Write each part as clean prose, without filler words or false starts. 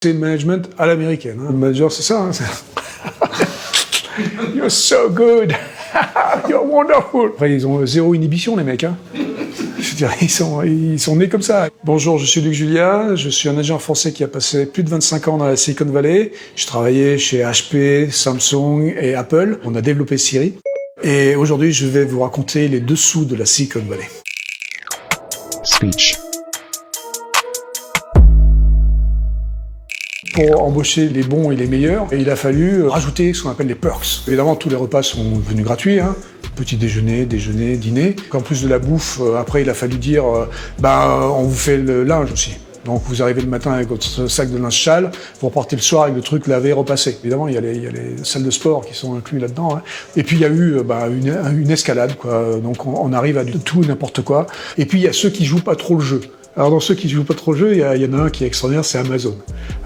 C'est le management à l'américaine. Hein. Le manager, c'est ça. Hein. You're so good. You're wonderful. Après, ils ont zéro inhibition, les mecs. Hein. Je veux dire, ils sont nés comme ça. Bonjour, je suis Luc Julia. Je suis un ingénieur français qui a passé plus de 25 ans dans la Silicon Valley. Je travaillais chez HP, Samsung et Apple. On a développé Siri. Et aujourd'hui, je vais vous raconter les dessous de la Silicon Valley. Speech. Pour embaucher les bons et les meilleurs, il a fallu rajouter ce qu'on appelle les perks. Évidemment, tous les repas sont devenus gratuits, hein. Petit déjeuner, dîner. En plus de la bouffe, après, il a fallu dire, on vous fait le linge aussi. Donc vous arrivez le matin avec votre sac de linge sale, vous repartez le soir avec le truc lavé, repassé. Évidemment, il y a les salles de sport qui sont inclus là-dedans. Hein. Et puis il y a eu une escalade, quoi. Donc on arrive à tout et n'importe quoi. Et puis il y a ceux qui jouent pas trop le jeu. Alors dans ceux qui jouent pas trop le jeu, il y en a un qui est extraordinaire, c'est Amazon.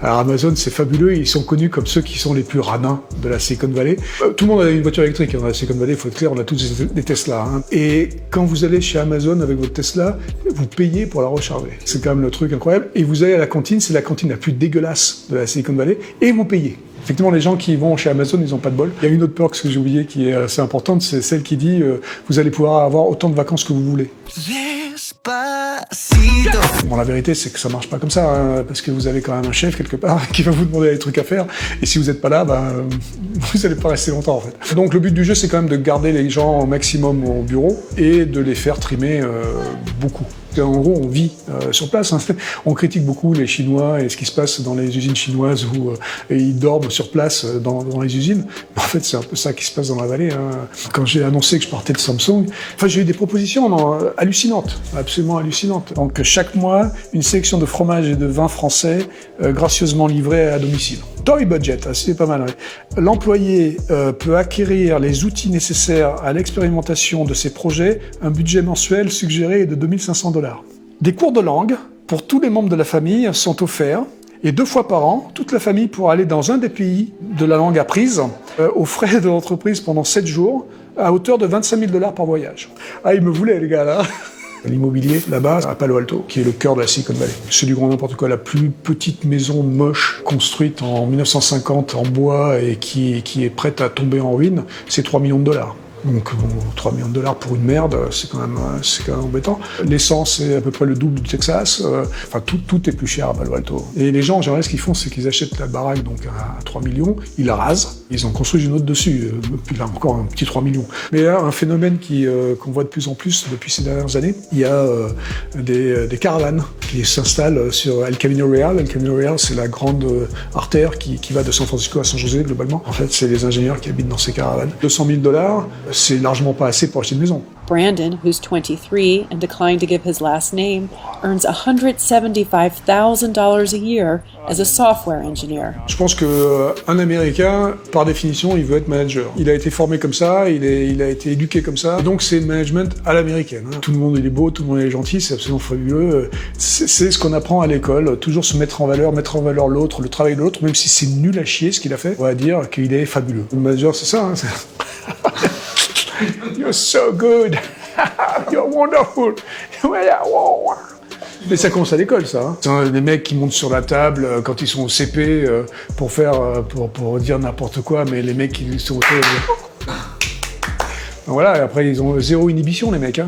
Alors Amazon, c'est fabuleux, ils sont connus comme ceux qui sont les plus radins de la Silicon Valley. Tout le monde a une voiture électrique dans la Silicon Valley, il faut être clair, on a tous des Tesla. Hein. Et quand vous allez chez Amazon avec votre Tesla, vous payez pour la recharger. C'est quand même le truc incroyable. Et vous allez à la cantine, c'est la cantine la plus dégueulasse de la Silicon Valley, et vous payez. Effectivement, les gens qui vont chez Amazon, ils n'ont pas de bol. Il y a une autre perk que j'ai oubliée qui est assez importante, c'est celle qui dit vous allez pouvoir avoir autant de vacances que vous voulez. Bon, la vérité, c'est que ça marche pas comme ça, hein, parce que vous avez quand même un chef quelque part qui va vous demander des trucs à faire, et si vous n'êtes pas là, vous allez pas rester longtemps en fait. Donc le but du jeu, c'est quand même de garder les gens au maximum au bureau et de les faire trimer beaucoup. En gros, on vit sur place. Hein. On critique beaucoup les Chinois et ce qui se passe dans les usines chinoises où ils dorment sur place dans les usines. En fait, c'est un peu ça qui se passe dans la vallée. Hein. Quand j'ai annoncé que je partais de Samsung, j'ai eu des propositions hallucinantes, absolument hallucinantes. Donc chaque mois, une sélection de fromages et de vins français gracieusement livrés à domicile. Toy budget, c'est pas mal. Ouais. L'employé peut acquérir les outils nécessaires à l'expérimentation de ses projets. Un budget mensuel suggéré est de 2500 $. Des cours de langue pour tous les membres de la famille sont offerts. Et 2 fois par an, toute la famille pourra aller dans un des pays de la langue apprise aux frais de l'entreprise pendant 7 jours à hauteur de 25 000 $ par voyage. Ah, ils me voulaient, les gars, là. L'immobilier, là-bas, à Palo Alto, qui est le cœur de la Silicon Valley. C'est du grand n'importe quoi, la plus petite maison moche construite en 1950 en bois et qui est prête à tomber en ruine, c'est 3 millions de $. Donc bon, 3 millions de $ pour une merde, c'est quand même embêtant. L'essence est à peu près le double du Texas. Tout est plus cher à Palo Alto. Et les gens, en général, ce qu'ils font, c'est qu'ils achètent la baraque donc à 3 millions, ils la rasent, ils en construisent une autre dessus, puis là encore un petit 3 millions. Mais là, un phénomène qu'on voit de plus en plus depuis ces dernières années, il y a des caravanes qui s'installent sur El Camino Real. El Camino Real, c'est la grande artère qui va de San Francisco à San José, globalement. En fait, c'est les ingénieurs qui habitent dans ces caravanes. 200 000 $, c'est largement pas assez pour acheter une maison. Brandon, who's 23 and declined to give his last name, earns $175,000 a year as a software engineer. Je pense qu'un Américain, par définition, il veut être manager. Il a été formé comme ça, il a été éduqué comme ça. Donc c'est le management à l'américaine. Hein. Tout le monde il est beau, tout le monde il est gentil, c'est absolument fabuleux. C'est ce qu'on apprend à l'école, toujours se mettre en valeur l'autre, le travail de l'autre, même si c'est nul à chier ce qu'il a fait, on va dire qu'il est fabuleux. Le manager, c'est ça. Hein, You're so good. You're wonderful. Mais ça commence à l'école, ça. Hein. C'est des mecs qui montent sur la table quand ils sont au CP pour dire n'importe quoi, mais les mecs qui sont voilà, et après ils ont zéro inhibition, les mecs. Hein.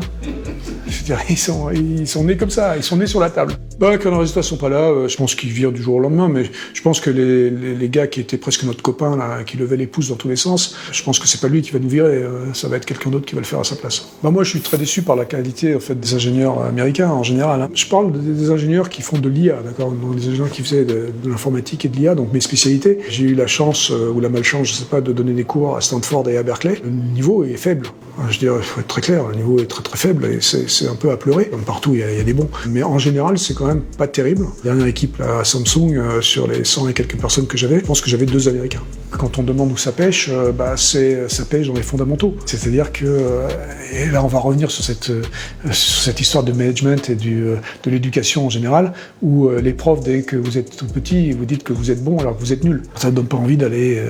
Je veux dire, ils sont nés comme ça, ils sont nés sur la table. Quand les résultats sont pas là, je pense qu'ils virent du jour au lendemain, mais je pense que les gars qui étaient presque notre copain, là, qui levaient les pouces dans tous les sens, je pense que c'est pas lui qui va nous virer, ça va être quelqu'un d'autre qui va le faire à sa place. Moi, je suis très déçu par la qualité en fait, des ingénieurs américains en général. Hein. Je parle des ingénieurs qui font de l'IA, d'accord, des ingénieurs qui faisaient de l'informatique et de l'IA, donc mes spécialités. J'ai eu la chance, ou la malchance, je sais pas, de donner des cours à Stanford et à Berkeley. Le niveau est faible. Je dirais, il faut être très clair, le niveau est très très faible et c'est un peu à pleurer. Comme partout, il y a des bons. Mais en général, c'est quand même pas terrible. Dernière équipe là, à Samsung, sur les 100 et quelques personnes que j'avais, je pense que j'avais 2 Américains. Quand on demande où ça pêche, ça pêche dans les fondamentaux. C'est-à-dire que, et là on va revenir sur cette histoire de management et de l'éducation en général, où les profs, dès que vous êtes tout petit, vous dites que vous êtes bon alors que vous êtes nul. Ça ne donne pas envie d'aller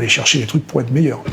chercher les trucs pour être meilleur.